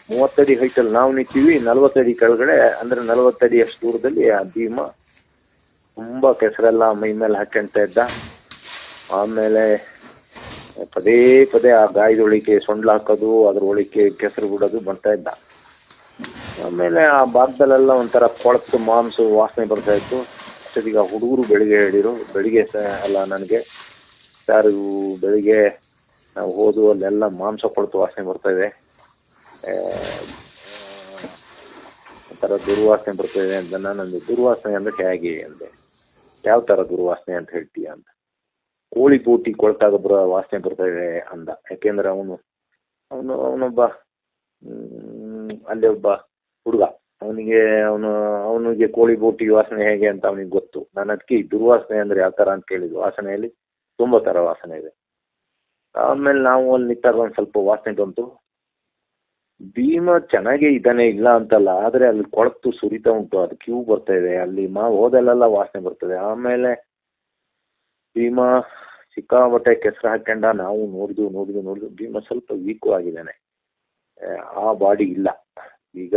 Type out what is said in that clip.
30 ಅಡಿ ಹೈಟಲ್ಲಿ ನಾವು ನಿಂತೀವಿ, 40 ಅಡಿ ಕೆಳಗಡೆ, ಅಂದ್ರೆ 40 ಅಡಿ ಅಷ್ಟು ದೂರದಲ್ಲಿ ಆ ಭೀಮ ತುಂಬಾ ಕೆಸರೆಲ್ಲ ಮೈ ಮೇಲೆ ಹಾಕ್ಕೊಂತ ಇದ್ದ. ಆಮೇಲೆ ಪದೇ ಪದೇ ಆ ಗಾಯದೊಳಿಕೆ ಸೊಂಡ್ಲು ಹಾಕೋದು, ಅದ್ರ ಒಳಿಕೆ ಕೆಸರು ಬಿಡೋದು ಬರ್ತಾ ಇದ್ದ. ಆಮೇಲೆ ಆ ಭಾಗದಲ್ಲೆಲ್ಲ ಒಂಥರ ಕೊಳತು ಮಾಂಸ ವಾಸನೆ ಬರ್ತಾ ಇತ್ತು. ಅಷ್ಟೊತ್ತಿಗೆ ಆ ಹುಡುಗರು ಬೆಳಿಗ್ಗೆ ಹೇಳಿರು, ಬೆಳಿಗ್ಗೆ ಅಲ್ಲ ನನಗೆ, ಸರ್ ಬೆಳಿಗ್ಗೆ ನಾವು ಹೋದು ಅಲ್ಲೆಲ್ಲ ಮಾಂಸ ಕೊಳತು ವಾಸನೆ ಬರ್ತಾ ಇದೆ, ಒಂಥರ ದುರ್ವಾಸನೆ ಬರ್ತಾಯಿದೆ ಅಂತ. ನಾನಂದು ದುರ್ವಾಸನೆ ಅಂದ್ರೆ ಹೇಗೆ ಅಂದೆ. ಯಾವ ಥರ ದುರ್ವಾಸನೆ ಅಂತ ಹೇಳ್ತೀಯ ಅಂತ. ಕೋಳಿ ಬೋಟಿ ಕೊಳ್ತಾಗೊಬ್ಬರ ವಾಸನೆ ಬರ್ತಾ ಇದೆ ಅಂದ. ಯಾಕೆಂದ್ರೆ ಅವನೊಬ್ಬ ಅಲ್ಲಿ ಒಬ್ಬ ಹುಡುಗ, ಅವನಿಗೆ ಕೋಳಿ ಬೋಟಿ ವಾಸನೆ ಹೇಗೆ ಅಂತ ಅವನಿಗೆ ಗೊತ್ತು. ನಾನು ಅದಕ್ಕೆ ಈ ದುರ್ವಾಸನೆ ಅಂದ್ರೆ ಯಾವ ಥರ ಅಂತ ಕೇಳಿದ್ದು. ವಾಸನೆಯಲ್ಲಿ ತುಂಬ ಥರ ವಾಸನೆ ಇದೆ. ಆಮೇಲೆ ನಾವು ಅಲ್ಲಿ ನಿಂತಾಗ ಒಂದು ಸ್ವಲ್ಪ ವಾಸನೆ ಬಂತು. ಭೀಮ ಚೆನ್ನಾಗೇ ಇದ್ದಾನೆ, ಇಲ್ಲ ಅಂತಲ್ಲ, ಆದರೆ ಅಲ್ಲಿ ಕೊಳತು ಸುರಿತಾ ಉಂಟು, ಅದು ಕ್ಯೂ ಬರ್ತಾ ಇದೆ. ಅಲ್ಲಿ ಹೋದಲ್ಲೆಲ್ಲ ವಾಸನೆ ಬರ್ತದೆ. ಆಮೇಲೆ ಭೀಮ ಸಿಕ್ಕಾಬಟ್ಟೆ ಕೆಸರು ಹಾಕ್ಕೊಂಡ. ನಾವು ನೋಡಿದ್ವು ಭೀಮ ಸ್ವಲ್ಪ ವೀಕು ಆಗಿದ್ದಾನೆ, ಆ ಬಾಡಿ ಇಲ್ಲ ಈಗ.